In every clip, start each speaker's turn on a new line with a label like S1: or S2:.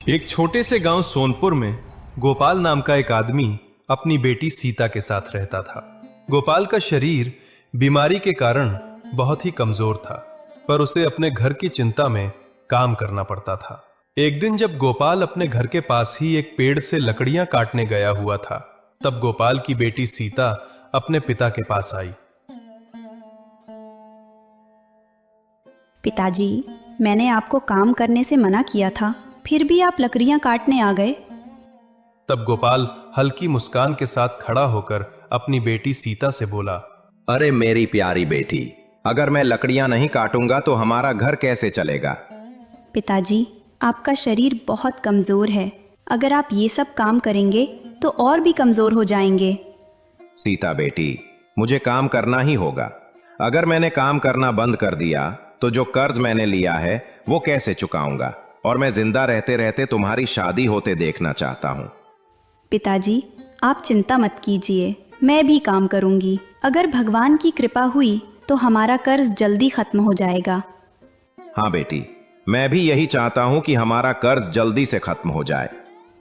S1: एक छोटे से गांव सोनपुर में गोपाल नाम का एक आदमी अपनी बेटी सीता के साथ रहता था। गोपाल का शरीर बीमारी के कारण बहुत ही कमजोर था, पर उसे अपने घर की चिंता में काम करना पड़ता था। एक दिन जब गोपाल अपने घर के पास ही एक पेड़ से लकड़ियां काटने गया हुआ था, तब गोपाल की बेटी सीता अपने पिता के पास आई।
S2: पिताजी, मैंने आपको काम करने से मना किया था, फिर भी आप लकड़ियां काटने आ गए।
S1: तब गोपाल हल्की मुस्कान के साथ खड़ा होकर अपनी बेटी सीता से बोला,
S3: अरे मेरी प्यारी बेटी, अगर मैं लकड़ियां नहीं काटूंगा तो हमारा घर कैसे चलेगा।
S2: पिताजी, आपका शरीर बहुत कमजोर है, अगर आप ये सब काम करेंगे तो और भी कमजोर हो जाएंगे।
S3: सीता बेटी, मुझे काम करना ही होगा। अगर मैंने काम करना बंद कर दिया तो जो कर्ज मैंने लिया है वो कैसे चुकाऊंगा, और मैं जिंदा रहते रहते तुम्हारी शादी होते देखना चाहता हूँ।
S2: पिताजी, आप चिंता मत कीजिए, मैं भी काम करूंगी। अगर भगवान की कृपा हुई तो हमारा कर्ज जल्दी खत्म हो जाएगा।
S3: हाँ बेटी, मैं भी यही चाहता हूँ कि हमारा कर्ज जल्दी से खत्म हो जाए।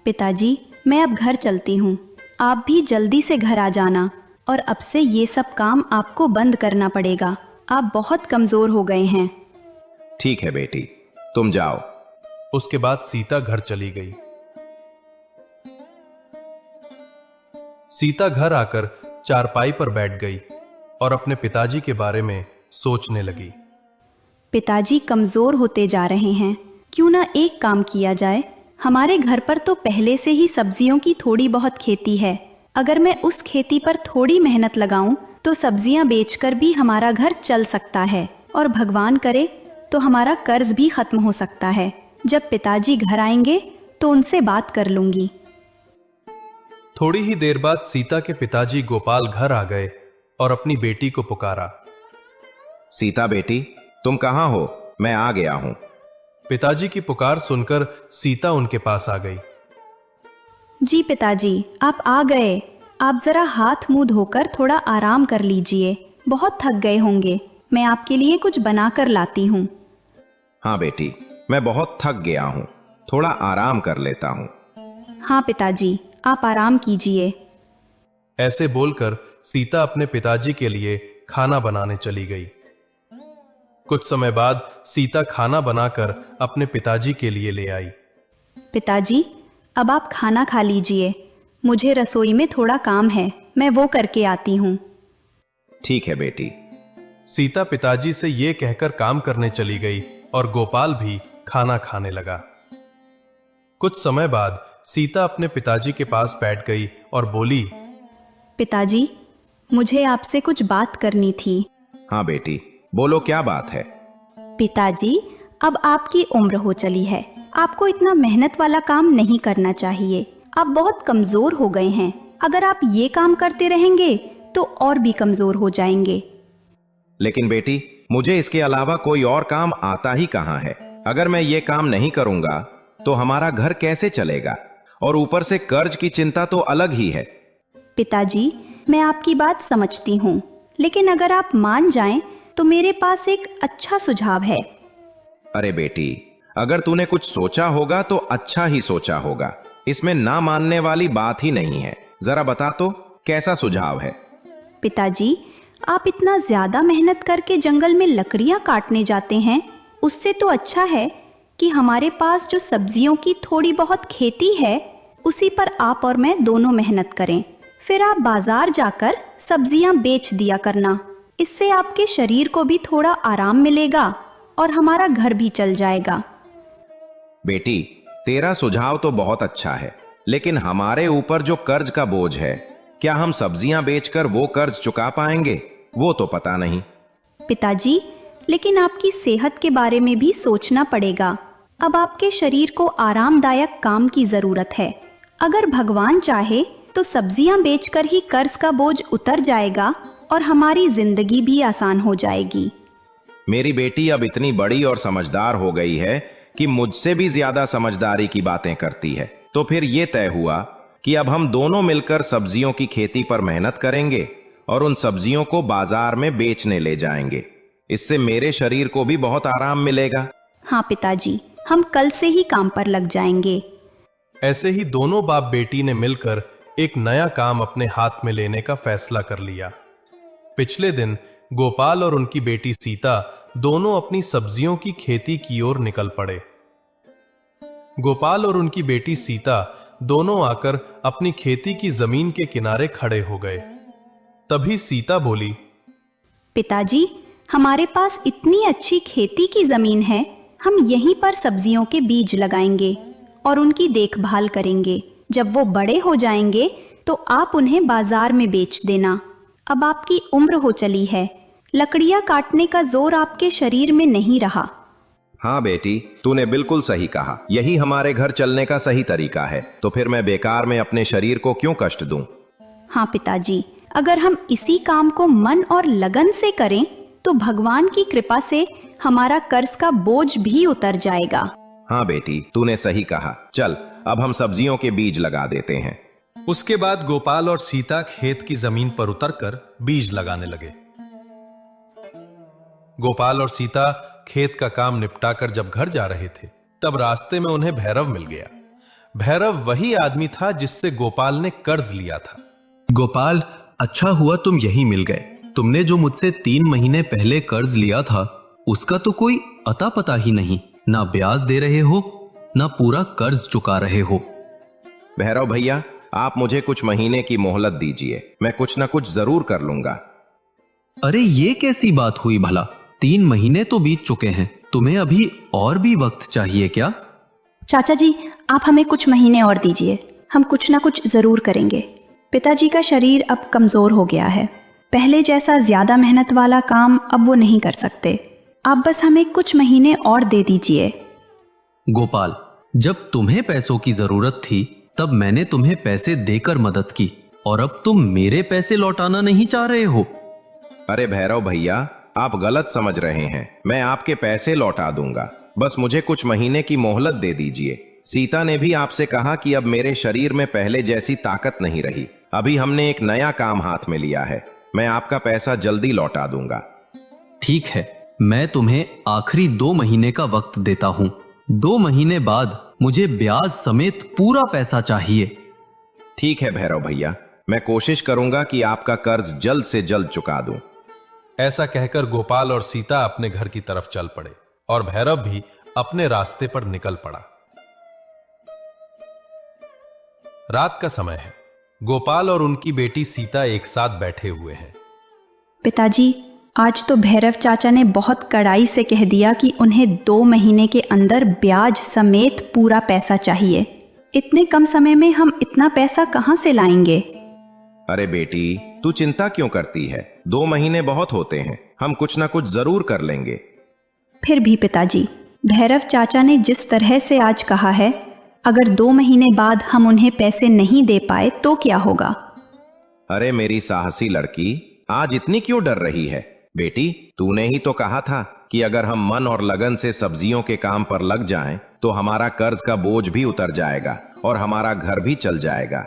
S2: पिताजी, मैं अब घर चलती हूँ, आप भी जल्दी से घर आ जाना, और अब से ये सब काम आपको बंद करना पड़ेगा। आप बहुत कमजोर हो गए हैं।
S3: ठीक है बेटी, तुम जाओ।
S1: उसके बाद सीता घर चली गई। सीता घर आकर चारपाई पर बैठ गई और अपने पिताजी के बारे में सोचने लगी।
S2: पिताजी कमजोर होते जा रहे हैं, क्यों ना एक काम किया जाए। हमारे घर पर तो पहले से ही सब्जियों की थोड़ी बहुत खेती है, अगर मैं उस खेती पर थोड़ी मेहनत लगाऊं तो सब्जियां बेचकर भी हमारा घर चल सकता है, और भगवान करे तो हमारा कर्ज भी खत्म हो सकता है। जब पिताजी घर आएंगे तो उनसे बात कर लूंगी।
S1: थोड़ी ही देर बाद सीता के पिताजी गोपाल घर आ गए और अपनी बेटी को पुकारा।
S3: सीता बेटी, तुम कहाँ हो? मैं आ गया हूं।
S1: पिताजी की पुकार सुनकर सीता उनके पास आ गई।
S2: जी पिताजी, आप आ गए। आप जरा हाथ मुंह धोकर थोड़ा आराम कर लीजिए, बहुत थक गए होंगे। मैं आपके लिए कुछ बनाकर लाती हूँ।
S3: हाँ बेटी, मैं बहुत थक गया हूँ, थोड़ा आराम कर लेता हूँ।
S2: हाँ पिताजी, आप आराम कीजिए।
S1: ऐसे बोलकर सीता अपने पिताजी के लिए खाना बनाने चली गई। कुछ समय बाद सीता खाना बनाकर अपने पिताजी के लिए ले आई।
S2: पिताजी, अब आप खाना खा लीजिए, मुझे रसोई में थोड़ा काम है, मैं वो करके आती हूँ।
S3: ठीक है बेटी।
S1: सीता पिताजी से ये कहकर काम करने चली गई और गोपाल भी खाना खाने लगा। कुछ समय बाद सीता अपने पिताजी के पास बैठ गई और बोली,
S2: पिताजी, मुझे आपसे कुछ बात करनी थी।
S3: हाँ बेटी, बोलो, क्या बात है?
S2: पिताजी, अब आपकी उम्र हो चली है, आपको इतना मेहनत वाला काम नहीं करना चाहिए। आप बहुत कमजोर हो गए हैं, अगर आप ये काम करते रहेंगे तो और भी कमजोर हो जाएंगे।
S3: लेकिन बेटी, मुझे इसके अलावा कोई और काम आता ही कहाँ है। अगर मैं ये काम नहीं करूंगा तो हमारा घर कैसे चलेगा, और ऊपर से कर्ज की चिंता तो अलग ही है।
S2: पिताजी, मैं आपकी बात समझती हूँ, लेकिन अगर आप मान जाएं तो मेरे पास एक अच्छा सुझाव है।
S3: अरे बेटी, अगर तूने कुछ सोचा होगा तो अच्छा ही सोचा होगा, इसमें ना मानने वाली बात ही नहीं है। जरा बता तो, कैसा सुझाव है?
S2: पिताजी, आप इतना ज्यादा मेहनत करके जंगल में लकड़ियां काटने जाते हैं, उससे तो अच्छा है कि हमारे पास जो सब्जियों की थोड़ी बहुत खेती है उसी पर आप और मैं दोनों मेहनत करें। फिर आप बाजार जाकर सब्जियां बेच दिया करना, इससे आपके शरीर को भी थोड़ा आराम मिलेगा और हमारा घर भी चल जाएगा।
S3: बेटी, तेरा सुझाव तो बहुत अच्छा है, लेकिन हमारे ऊपर जो कर्ज का बोझ है, क्या हम सब्जियां बेचकर वो कर्ज चुका पाएंगे, वो तो पता नहीं।
S2: पिताजी, लेकिन आपकी सेहत के बारे में भी सोचना पड़ेगा। अब आपके शरीर को आरामदायक काम की जरूरत है। अगर भगवान चाहे तो सब्जियां बेचकर ही कर्ज का बोझ उतर जाएगा और हमारी जिंदगी भी आसान हो जाएगी।
S3: मेरी बेटी अब इतनी बड़ी और समझदार हो गई है कि मुझसे भी ज्यादा समझदारी की बातें करती है। तो फिर ये तय हुआ कि अब हम दोनों मिलकर सब्जियों की खेती पर मेहनत करेंगे और उन सब्जियों को बाजार में बेचने ले जाएंगे। इससे मेरे शरीर को भी बहुत आराम मिलेगा।
S2: हाँ पिताजी, हम कल से ही काम पर लग जाएंगे।
S1: ऐसे ही दोनों बाप बेटी ने मिलकर एक नया काम अपने हाथ में लेने का फैसला कर लिया। पिछले दिन गोपाल और उनकी बेटी सीता दोनों अपनी सब्जियों की खेती की ओर निकल पड़े। गोपाल और उनकी बेटी सीता दोनों आकर अपनी खेती की जमीन के किनारे खड़े हो गए। तभी सीता बोली,
S2: पिताजी, हमारे पास इतनी अच्छी खेती की जमीन है, हम यहीं पर सब्जियों के बीज लगाएंगे और उनकी देखभाल करेंगे। जब वो बड़े हो जाएंगे तो आप उन्हें बाजार में बेच देना। अब आपकी उम्र हो चली है, लकड़ियां काटने का जोर आपके शरीर में नहीं रहा।
S3: हाँ बेटी, तूने बिल्कुल सही कहा। यही हमारे घर चलने का सही तरीका है। तो फिर मैं बेकार में अपने शरीर को क्यों कष्ट दूं?
S2: हाँ पिताजी, अगर हम इसी काम को मन और लगन से करें तो भगवान की कृपा से हमारा कर्ज का बोझ भी उतर जाएगा।
S3: हाँ बेटी, तूने सही कहा। चल, अब हम सब्जियों के बीज लगा देते हैं।
S1: उसके बाद गोपाल और सीता खेत की जमीन पर उतरकर बीज लगाने लगे। गोपाल और सीता खेत का काम निपटाकर जब घर जा रहे थे, तब रास्ते में उन्हें भैरव मिल गया। भैरव वही आदमी था जिससे गोपाल ने कर्ज लिया था।
S4: गोपाल, अच्छा हुआ तुम यहीं मिल गए। तुमने जो मुझसे 3 महीने पहले कर्ज लिया था, उसका तो कोई अता पता ही नहीं। ना ब्याज दे रहे हो, ना पूरा कर्ज चुका रहे हो।
S3: भैरव भैया, आप मुझे कुछ महीने की मोहलत दीजिए, मैं कुछ ना कुछ जरूर कर लूंगा।
S4: अरे ये कैसी बात हुई भला? 3 महीने तो बीत चुके हैं, तुम्हें अभी और भी वक्त चाहिए क्या?
S2: चाचा जी, आप हमें कुछ महीने और दीजिए, हम कुछ ना कुछ जरूर करेंगे। पिताजी का शरीर अब कमजोर हो गया है, पहले जैसा ज्यादा मेहनत वाला काम अब वो नहीं कर सकते। आप बस हमें कुछ महीने और दे दीजिए।
S4: गोपाल, जब तुम्हें पैसों की जरूरत थी तब मैंने तुम्हें पैसे देकर मदद की, और अब तुम मेरे पैसे लौटाना नहीं चाह रहे हो?
S3: अरे भैरव भैया, आप गलत समझ रहे हैं। मैं आपके पैसे लौटा दूंगा, बस मुझे कुछ महीने की मोहलत दे दीजिए। सीता ने भी आपसे कहा कि अब मेरे शरीर में पहले जैसी ताकत नहीं रही। अभी हमने एक नया काम हाथ में लिया है, मैं आपका पैसा जल्दी लौटा दूंगा।
S4: ठीक है, मैं तुम्हें आखिरी 2 महीने का वक्त देता हूं। 2 महीने बाद मुझे ब्याज समेत पूरा पैसा चाहिए।
S3: ठीक है भैरव भैया, मैं कोशिश करूंगा कि आपका कर्ज जल्द से जल्द चुका दूं।
S1: ऐसा कहकर गोपाल और सीता अपने घर की तरफ चल पड़े और भैरव भी अपने रास्ते पर निकल पड़ा। रात का समय है। गोपाल और उनकी बेटी सीता एक साथ बैठे हुए हैं।
S2: पिताजी, आज तो भैरव चाचा ने बहुत कड़ाई से कह दिया कि उन्हें 2 महीने के अंदर ब्याज समेत पूरा पैसा चाहिए। इतने कम समय में हम इतना पैसा कहां से लाएंगे?
S3: अरे बेटी, तू चिंता क्यों करती है? 2 महीने बहुत होते हैं, हम कुछ ना कुछ जरूर कर लेंगे।
S2: फिर भी पिताजी, भैरव चाचा ने जिस तरह से आज कहा है, अगर 2 महीने बाद हम उन्हें पैसे नहीं दे पाए तो क्या होगा?
S3: अरे मेरी साहसी लड़की, आज इतनी क्यों डर रही है? बेटी, तूने ही तो कहा था कि अगर हम मन और लगन से सब्जियों के काम पर लग जाएं, तो हमारा कर्ज का बोझ भी उतर जाएगा और हमारा घर भी चल जाएगा।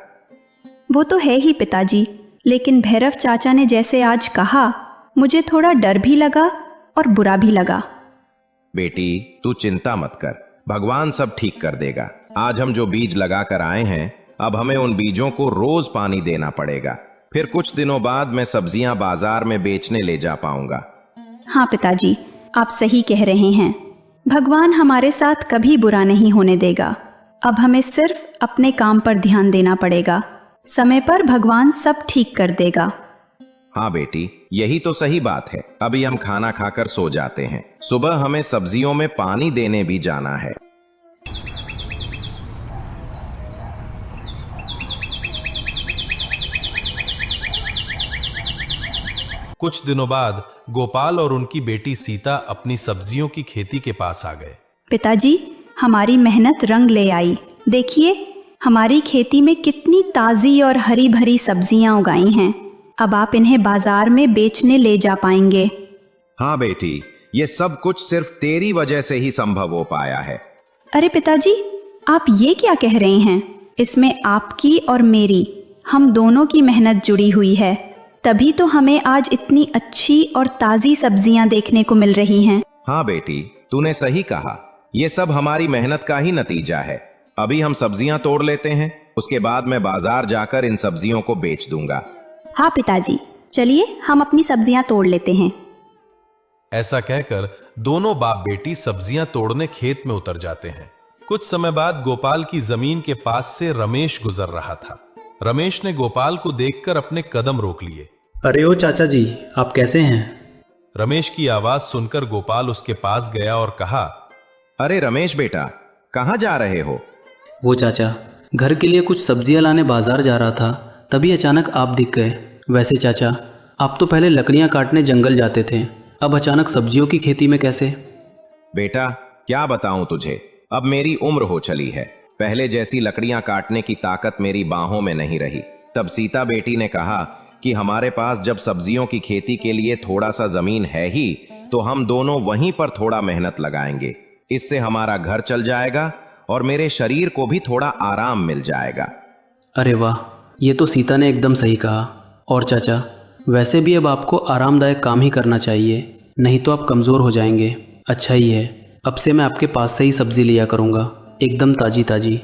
S2: वो तो है ही पिताजी, लेकिन भैरव चाचा ने जैसे आज कहा, मुझे थोड़ा डर भी लगा और बुरा भी लगा।
S3: बेटी, तू चिंता मत कर, भगवान सब ठीक कर देगा। आज हम जो बीज लगा कर आए हैं, अब हमें उन बीजों को रोज पानी देना पड़ेगा। फिर कुछ दिनों बाद मैं सब्जियां बाजार में बेचने ले जा पाऊंगा।
S2: हाँ पिताजी, आप सही कह रहे हैं। भगवान हमारे साथ कभी बुरा नहीं होने देगा। अब हमें सिर्फ अपने काम पर ध्यान देना पड़ेगा। समय पर भगवान सब ठीक कर देगा।
S3: हाँ बेटी, यही तो सही बात है। अभी हम खाना खाकर सो जाते हैं, सुबह हमें सब्जियों में पानी देने भी जाना है।
S1: कुछ दिनों बाद गोपाल और उनकी बेटी सीता अपनी सब्जियों की खेती के पास आ गए।
S2: पिताजी, हमारी मेहनत रंग ले आई। देखिए, हमारी खेती में कितनी ताज़ी और हरी भरी सब्जियां उगाई हैं। अब आप इन्हें बाजार में बेचने ले जा पाएंगे।
S3: हाँ बेटी, ये सब कुछ सिर्फ तेरी वजह से ही संभव हो पाया है।
S2: अरे पिताजी, आप ये क्या कह रहे हैं? इसमें आपकी और मेरी, हम दोनों की मेहनत जुड़ी हुई है, तभी तो हमें आज इतनी अच्छी और ताज़ी सब्जियां देखने को मिल रही हैं।
S3: हाँ बेटी, तूने सही कहा, ये सब हमारी मेहनत का ही नतीजा है। अभी हम सब्जियां तोड़ लेते हैं, उसके बाद मैं बाजार जाकर इन सब्जियों को बेच दूंगा।
S2: हाँ पिताजी, चलिए हम अपनी सब्जियां तोड़ लेते हैं।
S1: ऐसा कहकर दोनों बाप बेटी सब्जियां तोड़ने खेत में उतर जाते हैं। कुछ समय बाद गोपाल की जमीन के पास से रमेश गुजर रहा था। रमेश ने गोपाल को देखकर अपने कदम रोक लिए।
S5: अरे ओ चाचा जी, आप कैसे हैं?
S1: रमेश की आवाज सुनकर गोपाल उसके पास गया और कहा,
S3: अरे रमेश बेटा, कहाँ जा रहे हो?
S5: वो चाचा, घर के लिए कुछ सब्जियां लाने बाजार जा रहा था, तभी अचानक आप दिख गए। वैसे चाचा, आप तो पहले लकड़ियां काटने जंगल जाते थे, अब अचानक सब्जियों की खेती में कैसे?
S3: बेटा क्या बताऊं तुझे, अब मेरी उम्र हो चली है। पहले जैसी लकड़ियां काटने की ताकत मेरी बाहों में नहीं रही। तब सीता बेटी ने कहा कि हमारे पास जब सब्जियों की खेती के लिए थोड़ा सा जमीन है ही, तो हम दोनों वहीं पर थोड़ा मेहनत लगाएंगे। इससे हमारा घर चल जाएगा और मेरे शरीर को भी थोड़ा आराम मिल जाएगा।
S5: अरे वाह, ये तो सीता ने एकदम सही कहा। और चाचा, वैसे भी अब आपको आरामदायक काम ही करना चाहिए, नहीं तो आप कमज़ोर हो जाएंगे। अच्छा ही है, अब से मैं आपके पास से ही सब्जी लिया करूँगा, एकदम ताजी ताजी।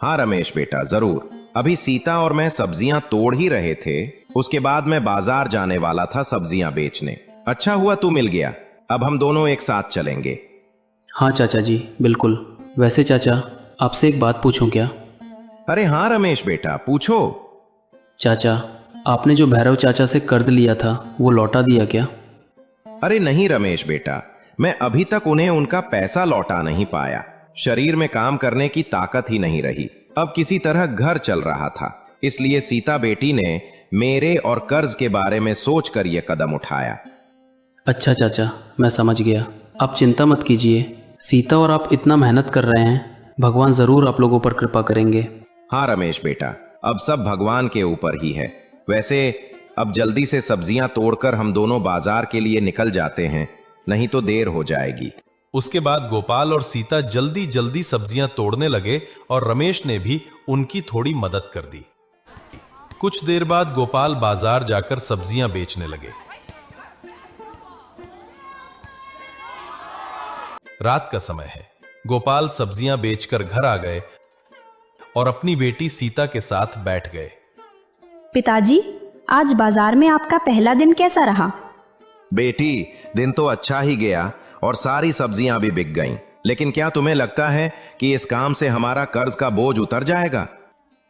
S3: हाँ रमेश बेटा, जरूर। अभी सीता और मैं सब्जियां तोड़ ही रहे थे, उसके बाद मैं बाजार जाने वाला था सब्जियां बेचने। अच्छा हुआ तू मिल गया, अब हम दोनों एक साथ चलेंगे।
S5: हाँ चाचा जी, बिल्कुल। वैसे चाचा, आपसे एक बात पूछूं क्या?
S3: अरे हाँ रमेश बेटा, पूछो।
S5: चाचा, आपने जो भैरव चाचा से कर्ज लिया था वो लौटा दिया क्या?
S3: अरे नहीं रमेश बेटा, मैं अभी तक उन्हें उनका पैसा लौटा नहीं पाया। शरीर में काम करने की ताकत ही नहीं रही। अब किसी तरह घर चल रहा था, इसलिए सीता बेटी ने मेरे और कर्ज के बारे में सोचकर यह कदम उठाया।
S5: अच्छा चाचा, मैं समझ गया। आप चिंता मत कीजिए, सीता और आप इतना मेहनत कर रहे हैं, भगवान ज़रूर आप लोगों पर कृपा करेंगे।
S3: हाँ रमेश बेटा, अब सब भगवान के ऊपर ही है। वैसे अब जल्दी से सब्जियां तोड़कर हम दोनों बाजार के लिए निकल जाते हैं, नहीं तो देर हो जाएगी।
S1: उसके बाद गोपाल और सीता जल्दी जल्दी सब्जियां तोड़ने लगे और रमेश ने भी उनकी थोड़ी मदद कर दी। कुछ देर बाद गोपाल बाजार जाकर सब्जियां बेचने लगे। रात का समय है। गोपाल सब्जियां बेचकर घर आ गए और अपनी बेटी सीता के साथ बैठ गए।
S2: पिताजी, आज बाजार में आपका पहला दिन कैसा रहा?
S3: बेटी, दिन तो अच्छा ही गया और सारी सब्जियां भी बिक गईं। लेकिन क्या तुम्हें लगता है कि इस काम से हमारा कर्ज का बोझ उतर जाएगा?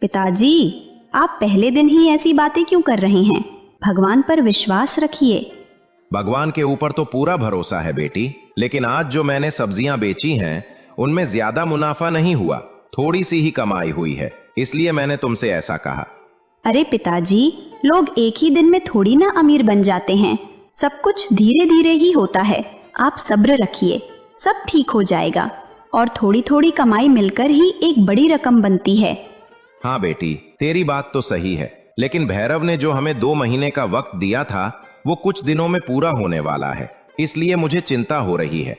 S2: पिताजी, आप पहले दिन ही ऐसी बातें क्यों कर रहे हैं? भगवान पर विश्वास रखिए।
S3: भगवान के ऊपर तो पूरा भरोसा है बेटी, लेकिन आज जो मैंने सब्जियां बेची हैं उनमें ज्यादा मुनाफा नहीं हुआ, थोड़ी सी ही कमाई हुई है, इसलिए मैंने तुमसे ऐसा कहा।
S2: अरे पिताजी, लोग एक ही दिन में थोड़ी ना अमीर बन जाते हैं, सब कुछ धीरे धीरे ही होता है। आप सब्र रखिए, सब ठीक हो जाएगा और थोड़ी थोड़ी कमाई मिलकर ही एक बड़ी रकम बनती है।
S3: हाँ बेटी, तेरी बात तो सही है, लेकिन भैरव ने जो हमें 2 महीने का वक्त दिया था वो कुछ दिनों में पूरा होने वाला है, इसलिए मुझे चिंता हो रही है।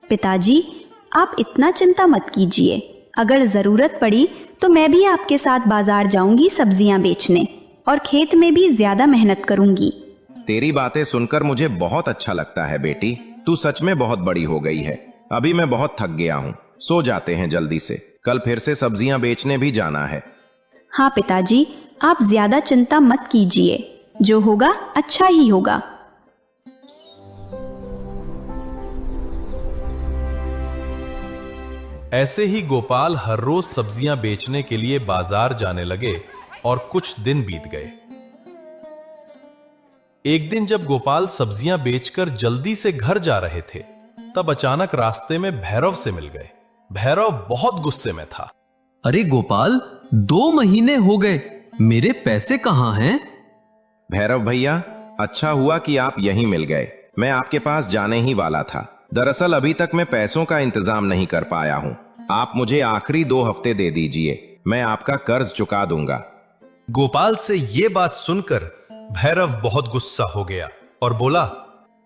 S2: पिताजी, आप इतना चिंता मत कीजिए। अगर जरूरत पड़ी तो मैं भी आपके साथ बाजार जाऊंगी सब्जियां बेचने और खेत में भी ज्यादा मेहनत करूंगी।
S3: तेरी बातें सुनकर मुझे बहुत अच्छा लगता है बेटी, तू सच में बहुत बड़ी हो गई है। अभी मैं बहुत थक गया हूँ, सो जाते हैं जल्दी से, कल फिर से सब्जियां बेचने भी जाना है।
S2: हाँ पिताजी, आप ज्यादा चिंता मत कीजिए, जो होगा अच्छा ही होगा।
S1: ऐसे ही गोपाल हर रोज सब्जियां बेचने के लिए बाजार जाने लगे और कुछ दिन बीत गए। एक दिन जब गोपाल सब्जियां बेचकर जल्दी से घर जा रहे थे, तब अचानक रास्ते में भैरव से मिल गए। भैरव बहुत गुस्से में था।
S4: अरे गोपाल, 2 महीने हो गए, मेरे पैसे कहाँ हैं?
S3: भैरव भैया, अच्छा हुआ कि आप यहीं मिल गए, मैं आपके पास जाने ही वाला था। दरअसल अभी तक मैं पैसों का इंतजाम नहीं कर पाया हूँ, आप मुझे आखिरी 2 हफ्ते दे दीजिए, मैं आपका कर्ज चुका दूंगा।
S1: गोपाल से ये बात सुनकर भैरव बहुत गुस्सा हो गया और बोला,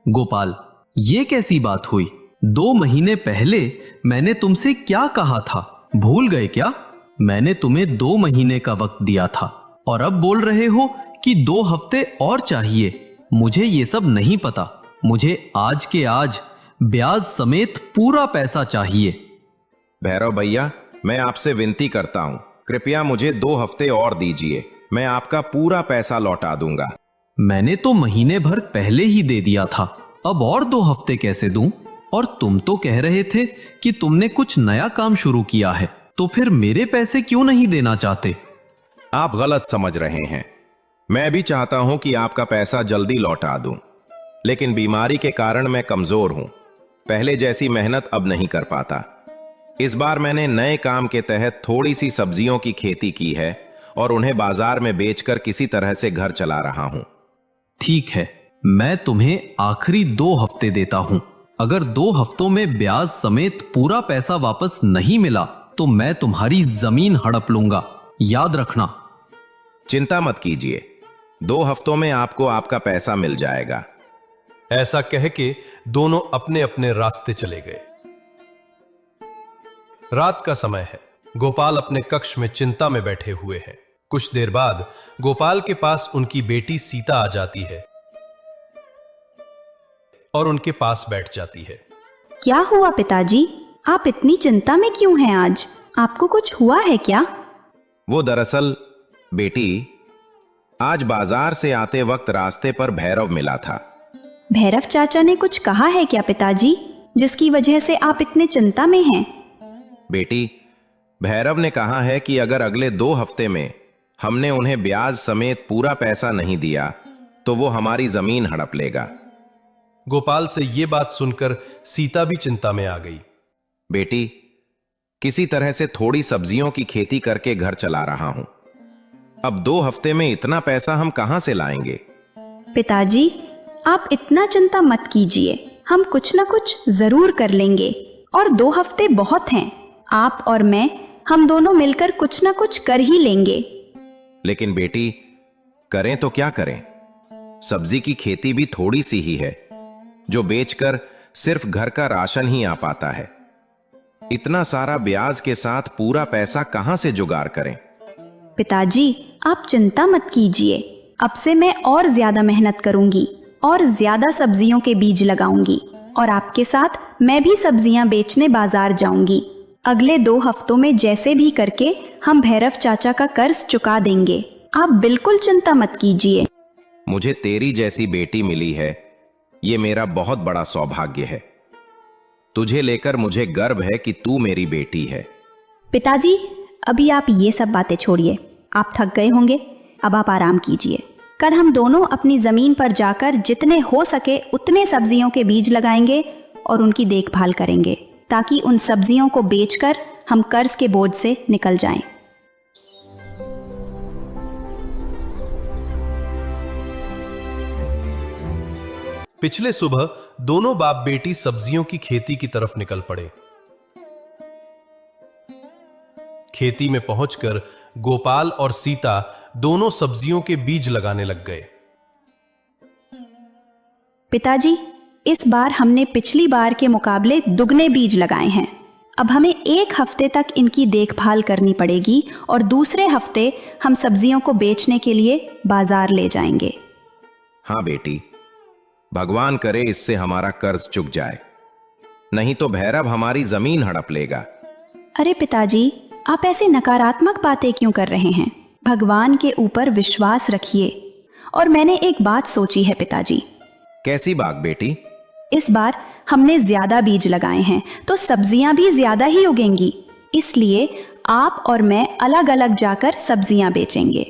S4: गोपाल, ये कैसी बात हुई? 2 महीने पहले मैंने तुमसे क्या कहा था, भूल गए क्या? मैंने तुम्हें 2 महीने का वक्त दिया था और अब बोल रहे हो कि 2 हफ्ते और चाहिए। मुझे ये सब नहीं पता, मुझे आज के आज ब्याज समेत पूरा पैसा चाहिए।
S3: भैरव भैया, मैं आपसे विनती करता हूं, कृपया मुझे 2 हफ्ते और दीजिए। मैं आपका पूरा पैसा लौटा दूंगा।
S4: मैंने तो महीने भर पहले ही दे दिया था, अब और 2 हफ्ते कैसे दूं? और तुम तो कह रहे थे कि तुमने कुछ नया काम शुरू किया है, तो फिर मेरे पैसे क्यों नहीं देना चाहते?
S3: आप गलत समझ रहे हैं। मैं भी चाहता हूं कि आपका पैसा जल्दी लौटा दूं, लेकिन बीमारी के कारण मैं कमजोर हूं। पहले जैसी मेहनत अब नहीं कर पाता। इस बार मैंने नए काम के तहत थोड़ी सी सब्जियों की खेती की है और उन्हें बाजार में बेचकर किसी तरह से घर चला रहा हूं।
S4: ठीक है, मैं तुम्हें आखिरी 2 हफ्ते देता हूं। अगर 2 हफ्तों में ब्याज समेत पूरा पैसा वापस नहीं मिला तो मैं तुम्हारी जमीन हड़प लूंगा, याद रखना।
S3: चिंता मत कीजिए, 2 हफ्तों में आपको आपका पैसा मिल जाएगा।
S1: ऐसा कह के दोनों अपने अपने रास्ते चले गए। रात का समय है। गोपाल अपने कक्ष में चिंता में बैठे हुए हैं। कुछ देर बाद गोपाल के पास उनकी बेटी सीता आ जाती है और उनके पास बैठ जाती है।
S2: क्या हुआ पिताजी, आप इतनी चिंता में क्यों हैं आज? आपको कुछ हुआ है क्या?
S3: वो दरअसल बेटी, आज बाजार से आते वक्त रास्ते पर भैरव मिला था।
S2: भैरव चाचा ने कुछ कहा है क्या पिताजी, जिसकी वजह से आप इतने चिंता में हैं?
S3: बेटी, भैरव ने कहा है कि अगर अगले 2 हफ्ते में हमने उन्हें ब्याज समेत पूरा पैसा नहीं दिया तो वो हमारी जमीन हड़प लेगा।
S1: गोपाल से यह बात सुनकर सीता भी चिंता में आ गई।
S3: बेटी, किसी तरह से थोड़ी सब्जियों की खेती करके घर चला रहा हूं। अब 2 हफ्ते में इतना पैसा हम कहां से लाएंगे?
S2: पिताजी, आप इतना चिंता मत कीजिए, हम कुछ ना कुछ जरूर कर लेंगे और 2 हफ्ते बहुत हैं। आप और मैं, हम दोनों मिलकर कुछ ना कुछ कर ही लेंगे।
S3: लेकिन बेटी, करें तो क्या करें? सब्जी की खेती भी थोड़ी सी ही है, जो बेचकर सिर्फ घर का राशन ही आ पाता है। इतना सारा ब्याज के साथ पूरा पैसा कहां से जुगाड़ करें?
S2: पिताजी, आप चिंता मत कीजिए, अब से मैं और ज्यादा मेहनत करूंगी और ज्यादा सब्जियों के बीज लगाऊंगी और आपके साथ मैं भी सब्जियां बेचने बाजार जाऊंगी। अगले 2 हफ्तों में जैसे भी करके हम भैरव चाचा का कर्ज चुका देंगे। आप बिल्कुल चिंता मत कीजिए।
S3: मुझे तेरी जैसी बेटी मिली है, ये मेरा बहुत बड़ा सौभाग्य है। तुझे लेकर मुझे गर्व है कि तू मेरी बेटी है।
S2: पिताजी, अभी आप ये सब बातें छोड़िए, आप थक गए होंगे, अब आप आराम कीजिए। कल हम दोनों अपनी जमीन पर जाकर जितने हो सके उतने सब्जियों के बीज लगाएंगे और उनकी देखभाल करेंगे, ताकि उन सब्जियों को बेचकर हम कर्ज के बोझ से निकल जाएं।
S1: पिछले सुबह दोनों बाप बेटी सब्जियों की खेती की तरफ निकल पड़े। खेती में पहुंचकर गोपाल और सीता दोनों सब्जियों के बीज लगाने लग गए।
S2: पिताजी, इस बार हमने पिछली बार के मुकाबले दुगने बीज लगाए हैं। अब हमें 1 हफ्ते तक इनकी देखभाल करनी पड़ेगी और दूसरे हफ्ते हम सब्जियों को बेचने के लिए बाजार ले जाएंगे।
S3: हाँ बेटी, भगवान करे इससे हमारा कर्ज चुक जाए, नहीं तो भैरव हमारी जमीन हड़प लेगा।
S2: अरे पिताजी, आप ऐसे नकारात्मक बातें क्यों कर रहे हैं? भगवान के ऊपर विश्वास रखिए। और मैंने एक बात सोची है पिताजी।
S3: कैसी बात बेटी?
S2: इस बार हमने ज्यादा बीज लगाए हैं तो सब्जियां भी ज्यादा ही उगेंगी, इसलिए आप और मैं अलग अलग जाकर सब्जियां बेचेंगे।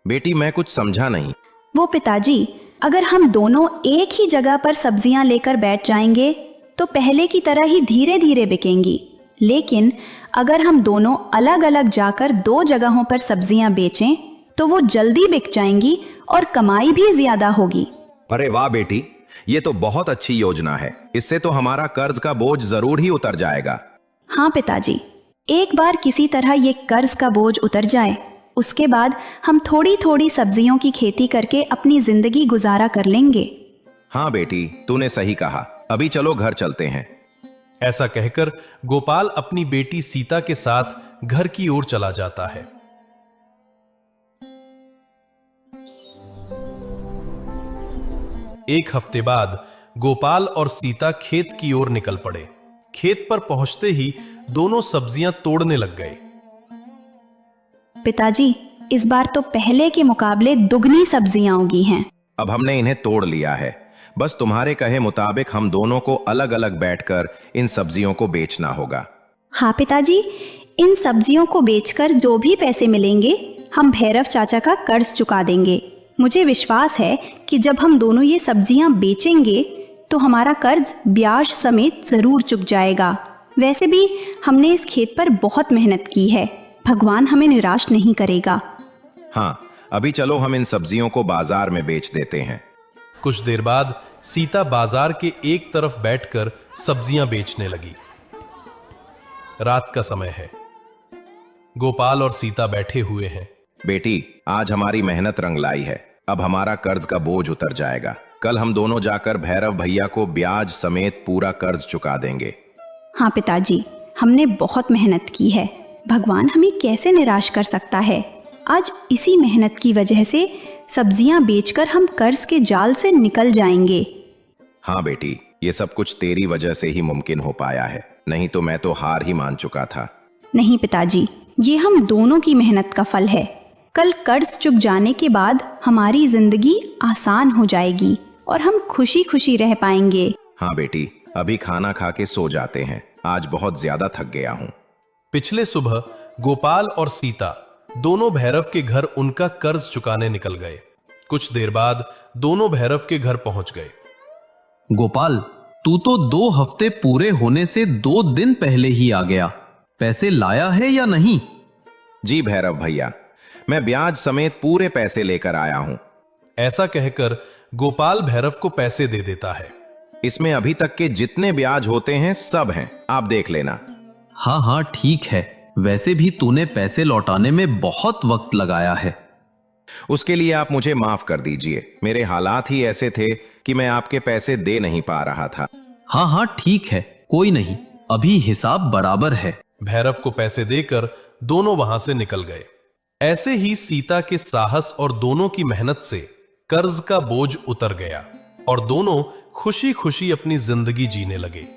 S3: बेटी, मैं कुछ समझा नहीं।
S2: वो पिताजी, अगर हम दोनों एक ही जगह पर सब्जियां लेकर बैठ जाएंगे तो पहले की तरह ही धीरे धीरे बिकेंगी, लेकिन अगर हम दोनों अलग अलग जाकर 2 जगहों पर सब्जियां बेचें तो वो जल्दी बिक जाएंगी और कमाई भी ज्यादा होगी।
S3: अरे वाह बेटी, ये तो बहुत अच्छी योजना है। इससे तो हमारा कर्ज का बोझ जरूर ही उतर जाएगा।
S2: हाँ पिताजी, एक बार किसी तरह ये कर्ज का बोझ उतर जाए, उसके बाद हम थोड़ी थोड़ी सब्जियों की खेती करके अपनी जिंदगी गुजारा कर लेंगे।
S3: हाँ बेटी, तूने सही कहा। अभी चलो घर चलते हैं।
S1: ऐसा कहकर गोपाल अपनी बेटी सीता के साथ घर की ओर चला जाता है। एक हफ्ते बाद गोपाल और सीता खेत की ओर निकल पड़े। खेत पर पहुंचते ही दोनों सब्जियां तोड़ने लग गए।
S2: पिताजी, इस बार तो पहले के मुकाबले दुगनी सब्जियां उगी हैं।
S3: अब हमने इन्हें तोड़ लिया है। बस तुम्हारे कहे मुताबिक हम दोनों को अलग अलग बैठकर इन सब्जियों को बेचना होगा।
S2: हाँ पिताजी, इन सब्जियों को बेचकर जो भी पैसे मिलेंगे हम भैरव चाचा का कर्ज चुका देंगे। मुझे विश्वास है कि जब हम दोनों ये सब्जियां बेचेंगे तो हमारा कर्ज ब्याज समेत जरूर चुक जाएगा। वैसे भी हमने इस खेत पर बहुत मेहनत की है, भगवान हमें निराश नहीं करेगा।
S3: हाँ, अभी चलो हम इन सब्जियों को बाजार में बेच देते हैं।
S1: कुछ देर बाद सीता बाजार के एक तरफ बैठकर सब्जियां बेचने लगी। रात का समय है। गोपाल और सीता बैठे हुए हैं।
S3: बेटी, आज हमारी मेहनत रंग लाई है। अब हमारा कर्ज का बोझ उतर जाएगा। कल हम दोनों जाकर भैरव भैया को ब्याज समेत पूरा कर्ज चुका देंगे।
S2: हाँ पिताजी, हमने बहुत मेहनत की है, भगवान हमें कैसे निराश कर सकता है। आज इसी मेहनत की वजह से सब्जियां बेचकर हम कर्ज के जाल से निकल जाएंगे।
S3: हाँ बेटी, ये सब कुछ तेरी वजह से ही मुमकिन हो पाया है, नहीं तो मैं तो हार ही मान चुका था।
S2: नहीं पिताजी, ये हम दोनों की मेहनत का फल है। कल कर्ज चुक जाने के बाद हमारी जिंदगी आसान हो जाएगी और हम खुशी खुशी रह पाएंगे।
S3: हाँ बेटी, अभी खाना खा के सो जाते हैं, आज बहुत ज्यादा थक गया हूँ।
S1: पिछले सुबह गोपाल और सीता दोनों भैरव के घर उनका कर्ज चुकाने निकल गए। कुछ देर बाद दोनों भैरव के घर पहुंच गए।
S4: गोपाल, तू तो 2 हफ्ते पूरे होने से 2 दिन पहले ही आ गया। पैसे लाया है या नहीं?
S3: जी भैरव भैया, मैं ब्याज समेत पूरे पैसे लेकर आया हूँ।
S1: ऐसा कहकर गोपाल भैरव को पैसे दे देता है।
S3: इसमें अभी तक के जितने ब्याज होते हैं सब हैं, आप देख लेना।
S4: हाँ हाँ ठीक है, वैसे भी तूने पैसे लौटाने में बहुत वक्त लगाया है।
S3: उसके लिए आप मुझे माफ कर दीजिए। मेरे हालात ही ऐसे थे कि मैं आपके पैसे दे नहीं पा रहा था।
S4: हाँ हाँ ठीक है, कोई नहीं, अभी हिसाब बराबर है।
S1: भैरव को पैसे देकर दोनों वहां से निकल गए। ऐसे ही सीता के साहस और दोनों की मेहनत से कर्ज का बोझ उतर गया और दोनों खुशी खुशी अपनी जिंदगी जीने लगे।